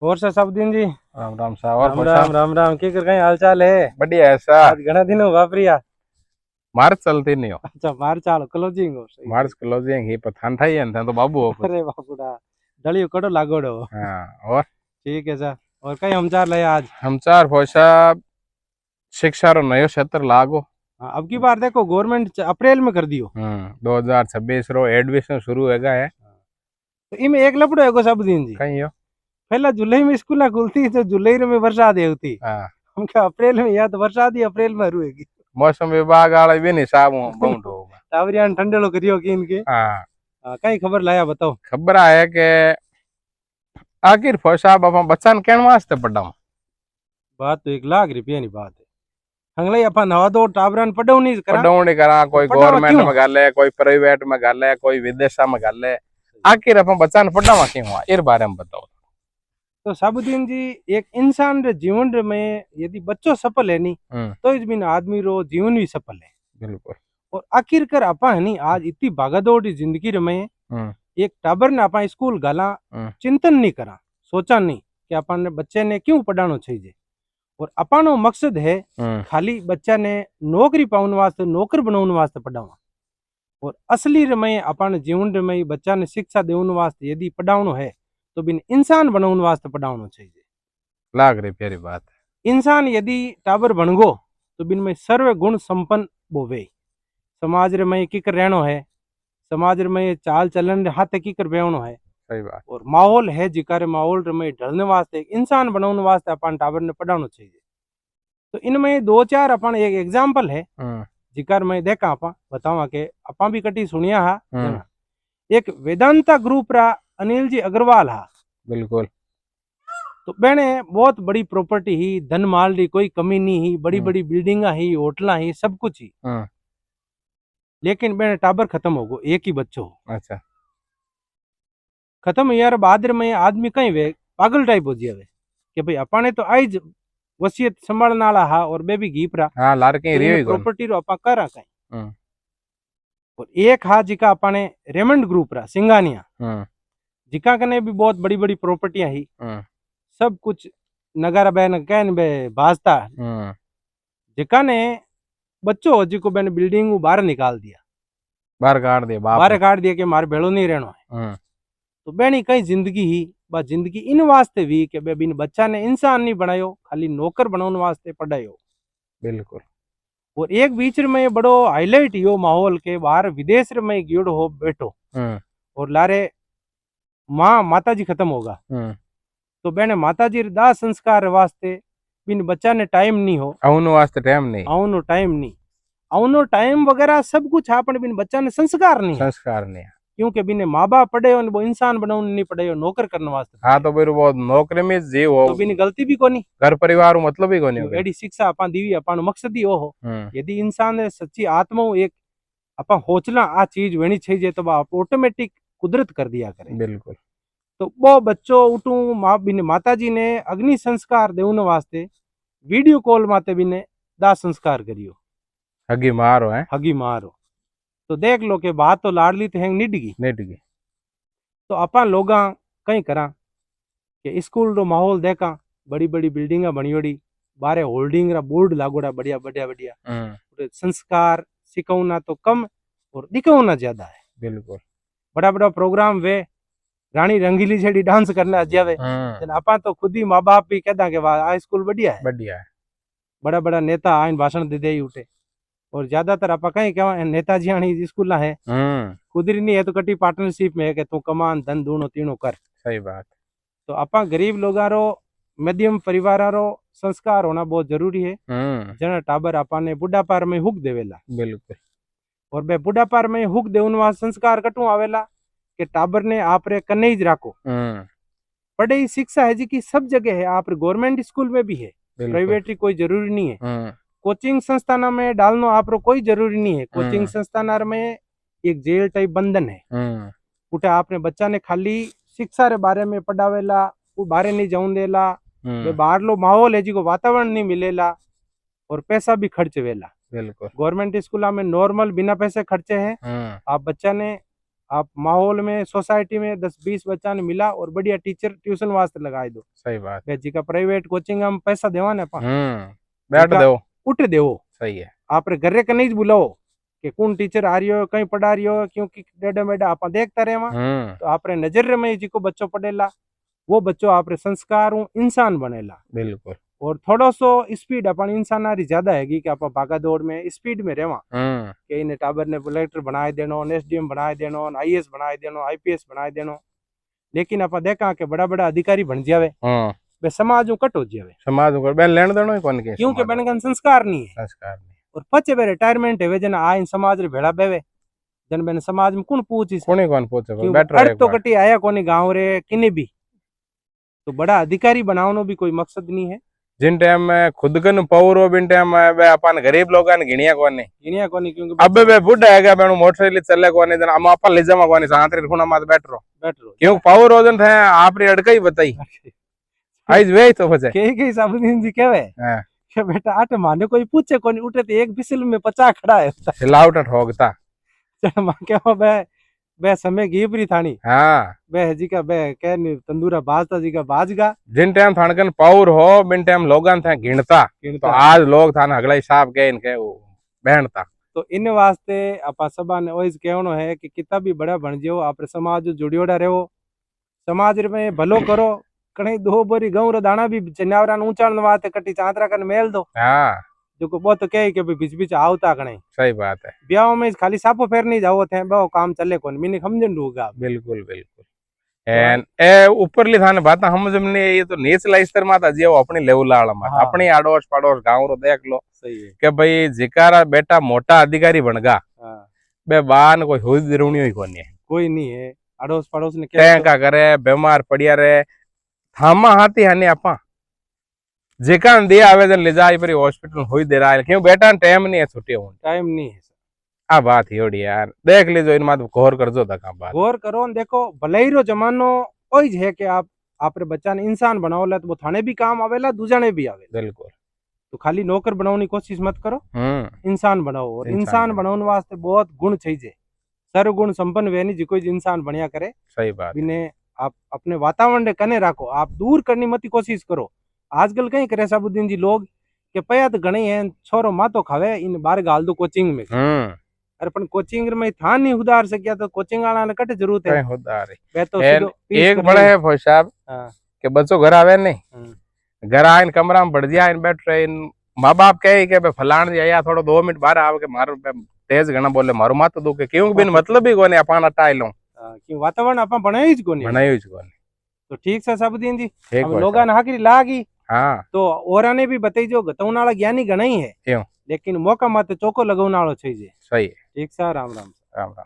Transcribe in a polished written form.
और सर सब दिन जी। राम राम साहब और राम खुश राम राम राम की कर कहीं हाल चाल है। बढ़िया है सा। आज घना दिन हुआ प्रिया। मार्च चलती नहीं हो। अच्छा मार चाल क्लोजिंग हो सही मार्च सही। क्लोजिंग ही पठान था ही तो बाबू हो कुछ। अरे बापूड़ा डलियो कड़ो लागोड़ो। हाँ और ठीक है सर। और कहीं हम चार ले आज। हम चार भाई साहब शिक्षा रो नयो क्षेत्र लागो। हाँ, अब की बार देखो गवर्नमेंट अप्रैल में कर दियो। 2026 रो एडमिशन शुरू होगा है। तो इमे एक लपड़ो है सब दिन जी। कहीं हो। पहला जुलाई में स्कूल खुलती तो जुलाई में बरसात होती। हाँ हम क्या अप्रैल में या तो बरसात ही अप्रैल में रुएगी। मौसम विभाग वाले भी नहीं साहब बहुत होगा। टावरियान ठंडेलो करियो कि इनके। हाँ कई खबर लाया बताओ। खबर है कि आखिर भाई साहब अपन बच्चा ने कहने वास्ते पढ़ा बात तो 1 लाख रुपया की बात है। हंगलाई अपन नवा दो टावरन पढ़ो नहीं करा। पढ़ाऊ नहीं करा तो कोई पढ़ावा गवर्नमेंट क्यों। में गल है कोई प्राइवेट में गल है कोई विदेशा में गल है। आखिर अपन बच्चा ने पढ़ावा क्यों हुआ इस बारे में बताओ। तो सबुद्दीन जी एक इंसान रे जीवन रे में यदि बच्चों सफल है नहीं तो इस बिन आदमी रो जीवन भी सफल है। बिल्कुल। और आखिरकार आपा है नहीं आज इतनी भागादौड़ की जिंदगी रे में एक टाबर ने आपा स्कूल गाला चिंतन नहीं करा सोचा नहीं कि अपन ने बच्चे ने क्यों पढ़ाना चाहिए। और अपनो मकसद है खाली बच्चा ने नौकरी पाने वास्ते नौकर बनाने वास्ते पढ़ावा। और असली रे में अपन जीवन रे में बच्चा ने शिक्षा देने वास्ते यदि पढ़ावनो है तो बिन इंसान बनाने वास्ते पढ़ावनो चाहिए। लाग रही प्यारी बात है। इंसान यदि टाबर बन गो तो बिन में सर्व गुण संपन्न बोवे। समाज रे में किकर रहनो है समाज रे में चाल चलन हाथ किकर बेवनो है। सही बात। और माहौल है जिकार माहौल रे में ढलने वास्ते इंसान बनाने वास्ते अपन टाबर ने पढ़ाना चाहिए। तो इनमें दो चार अपन एक एग्जाम्पल है जिकार मैं देखा आपा बतावा के आपा भी कटी सुनिया हा जना। एक वेदांता ग्रुप रा अनिल जी अग्रवाल हा। बिल्कुल। तो बेने बहुत बड़ी प्रॉपर्टी ही धन माल री कोई कमी नहीं ही बड़ी बड़ी बिल्डिंगा ही होटला ही सब कुछ ही। लेकिन बेने टाबर खत्म हो गो एक ही बच्चो हो। अच्छा खत्म यार बाद में आदमी कहीं वे पागल टाइप हो जावे कि भाई अपने तो आई वसीयत संभालने वाला हा और बेबी घीपरा। हाँ लार कहीं तो रियो इन ही कौन। प्रॉपर्टी रो अपा करा कहीं। और एक हा जिका अपने रेमंड ग्रुप रा सिंगानिया जिका कने भी बहुत बड़ी बड़ी प्रॉपर्टियां ही सब कुछ नगारा बैन कहन बे भाजता जिका ने बच्चों हो जिको बैन बिल्डिंग बाहर निकाल दिया बाहर काट दिया बाप बाहर काट दिया कि मारे भेड़ो नहीं रहना है। तो बैनी कई जिंदगी ही बा जिंदगी इन वास्ते भी कि बे बिन बच्चा ने इंसान नहीं बनायो खाली नौकर बनाने वास्ते पढ़ायो। बिल्कुल। और एक बीच में बड़ो हाईलाइट यो माहौल के बाहर विदेश में गियोड़ो हो बैठो और लारे माँ माता जी खत्म होगा तो बहने माता जी दाह संस्कार वास्ते बिन बच्चा ने टाइम नहीं हो औनो वास्ते टाइम नहीं औनो टाइम नहीं औनो टाइम वगैरह सब कुछ आपने बिन बच्चा ने संस्कार नहीं है। संस्कार नहीं क्योंकि बिने माँ बाप पढ़े हो वो इंसान बनाने नहीं पढ़े हो नौकर करने वास्ते। हाँ तो फिर वो नौकरी में जीव हो तो बिन गलती भी कोनी घर परिवार मतलब ही कोनी एडी शिक्षा अपा दीवी अपन मकसद ही हो यदि इंसान ने सच्ची आत्मा एक अपा होचला आ चीज वेणी चाहिए तो आप ऑटोमेटिक कुदरत कर दिया करे। बिल्कुल। तो वो बच्चों उठू माता जी ने अग्नि संस्कार देने वास्ते वीडियो कॉल माते भी ने दाह संस्कार करियो हगी मारो है हगी मारो। तो देख लो के बात तो लाडली तो हैंग निटगी। तो अपन लोगा कहीं करा कि स्कूल रो माहौल देखा बड़ी बड़ी बिल्डिंगा बनियोड़ी बारे होल्डिंग रा बोर्ड लागोड़ा बढ़िया बढ़िया बढ़िया संस्कार सिखौना तो कम और दिखौना ज्यादा है। बिल्कुल। बड़ा बड़ा प्रोग्राम वे रानी रंगीली जेडी डांस करने आ जावे आपा तो खुद ही माँ बाप भी कहता कि वाह आ स्कूल बढ़िया है बढ़िया है। बड़ा बड़ा नेता आइन भाषण दे ही उठे। और ज्यादातर आपा कहीं क्या नेताजी आनी स्कूल है खुदरी नहीं है तो कटी पार्टनरशिप में है कि तू कमान धन दूनो तीनो कर। सही बात। तो आपा गरीब लोगा रो मध्यम परिवार रो संस्कार होना बहुत जरूरी है जना टाबर आपा ने बुढ़ापार में हुक देवेला। बिल्कुल। और बे बुढ़ापार में हुक देवन वा संस्कार कटू आवेला कि टाबर ने आप रे कन्ने ही राखो। पढ़ाई शिक्षा है जी की सब जगह है आप गवर्नमेंट स्कूल में भी है प्राइवेट कोई जरूरी नहीं है। कोचिंग संस्थान में डालनो आप कोई जरूरी नहीं है। कोचिंग संस्थान में एक जेल टाइप बंधन है उठे आपने बच्चा ने खाली शिक्षा रे बारे में पढ़ावेला वो बारे नहीं जाऊन देला बाहर लो माहौल है जी को वातावरण नहीं मिलेला और पैसा भी खर्च वेला। बिल्कुल। गवर्नमेंट स्कूल में नॉर्मल बिना पैसे खर्चे है आप बच्चा ने आप माहौल में सोसाइटी में 10-20 बच्चा ने मिला और बढ़िया टीचर ट्यूशन वास्ते लगाई दो। सही बात। जी का प्राइवेट कोचिंग हम पैसा देवा ने बैठ दो उठ देवो। सही है। आप घरे कहीं ज बुलाओ कि कौन टीचर आ रही हो कहीं पढ़ा रही हो, क्योंकि डेढ़ मेढ़ा आप देखता रहे तो आप नजर में जिको बच्चों पढ़ेला वो बच्चों आप संस्कार इंसान बनेला। बिल्कुल। और थोड़ो सो स्पीड अपन इंसान री ज्यादा हैगी कि आप भागा दौड़ में स्पीड में रहवा कि इन्हें टाबर ने कलेक्टर बनाए देनो, एसडीएम बनाए देनो, आईएएस बनाए देनो, आईपीएस बनाए देनो। लेकिन आप देखा कि बड़ा बड़ा अधिकारी बन जावे वे समाज कट हो जावे, समाज को लेन देनो ही कोन के, क्योंकि बन संस्कार नहीं है। संस्कार नहीं। और पचे वे रिटायरमेंट है जन आ समाज रे भेड़ा बेवे जन बेन समाज में कौन पूछी कौन पूछे बेटर तो कटी आया कोनी गांव रे किने भी। तो बड़ा अधिकारी बनावनो भी कोई मकसद नहीं है। जिन टाइम में खुद कन पावर हो बिन टाइम में वे अपन गरीब लोगन गिणिया कोनी क्योंकि अब वे बुढ़ा है बेनु मोटरसाइकिल चले कोनी जन हम अपन ले जामा कोनी सांतरे खुना मात बैठरो क्यों पावर हो जन थे आपरी अड़कई बताई आज वे तो बचे के सब दिन जी कहवे कि बेटा आटे माने कोई पूछे कोनी उठे तो एक बिसल में 50 खड़ा है हिलावट ठोकता चल मां के बे समय घीबरी थानी। हाँ बे जी का बे कह तंदूरा बाजता जी का बाजगा जिन टाइम थानकन पावर हो बिन टाइम लोगन थे गिणता तो आज लोग थान अगला हिसाब के इनके बहनता। तो इन वास्ते आपा सबा ने ओइज कहनो है कि कितना भी बड़ा बन जाओ आप समाज जुड़ियोड़ा रहो, समाज में भलो करो। कहीं 2 बोरी गहूं रो दाना भी चन्यावरा ऊंचाण वास्ते कटी चांतरा कन मेल दो। हाँ जो को बहुत कहे कि बीच बीच आवता कने सही बात है। ब्याह में खाली साफो फेर नहीं जाओ थे बो काम चले कोन मिनी समझन दूंगा। बिल्कुल बिल्कुल। एंड ए ऊपरली थाने बात हम जमने ये तो नीचला स्तर माता जे अपनी लेवल वाला मात अपनी आड़ोस पड़ोस गांव रो देख लो। सही है कि भाई जिकारा बेटा मोटा अधिकारी बनगा बे बान कोई हुई दिरुणी ही कोई नहीं है। आड़ोस पड़ोस ने क्या का करे बीमार पड़िया रे थामा हाथी हने आपा जेका दे आवेदन ले जाए पर हॉस्पिटल होई दे रहा है क्यों बेटा टाइम नहीं है छुट्टी हो टाइम नहीं है। आ बात ही होड़ी यार देख लीजो इन मात गौर करजो तक बात गौर करो। देखो भले ही रो जमानो ओई है कि आप आपरे बच्चा ने इंसान बनाओला तो वो थाने भी काम आवेला दूजाने भी आवे। बिल्कुल। तो खाली नौकर बनाने की कोशिश मत करो, इंसान बनाओ। और इंसान बनाने वास्ते बहुत गुण चाहिए, सर्वगुण संपन्न वे नहीं जो इंसान बढ़िया करे। सही बात। इन्हें आप अपने वातावरण कने रखो, आप दूर करने मत कोशिश करो। आजकल कहीं करे साबुद्दीन जी लोग के पया तो घणे हैं छोरो मातो खावे इन बार गाल दो कोचिंग में। अरे पण कोचिंग में था नहीं उधार से क्या तो कोचिंग वाला ने कट जरूरत है उधार है तो एक बड़ा है भाई साहब के बच्चों घर आवे नहीं घर आइन कमरा में बढ़ दिया इन बैठ रहे इन माँ बाप कहे के फलान या थोड़ा 2 मिनट बाहर आवे के मारो तेज घना बोले मारो मातो दो के क्यों बिन मतलब ही कोने अपन हटाई लो क्यों वातावरण अपन बनायो ही कोनी। तो ठीक है साबुद्दीन जी हम लोगा ने हाकरी लागी। हाँ तो औरा ने भी बताई जो गतौन वाला ज्ञानी घना ही है लेकिन मौका मत चौको लगाउन वालो चाहिए। सही है। ठीक सा राम राम राम राम।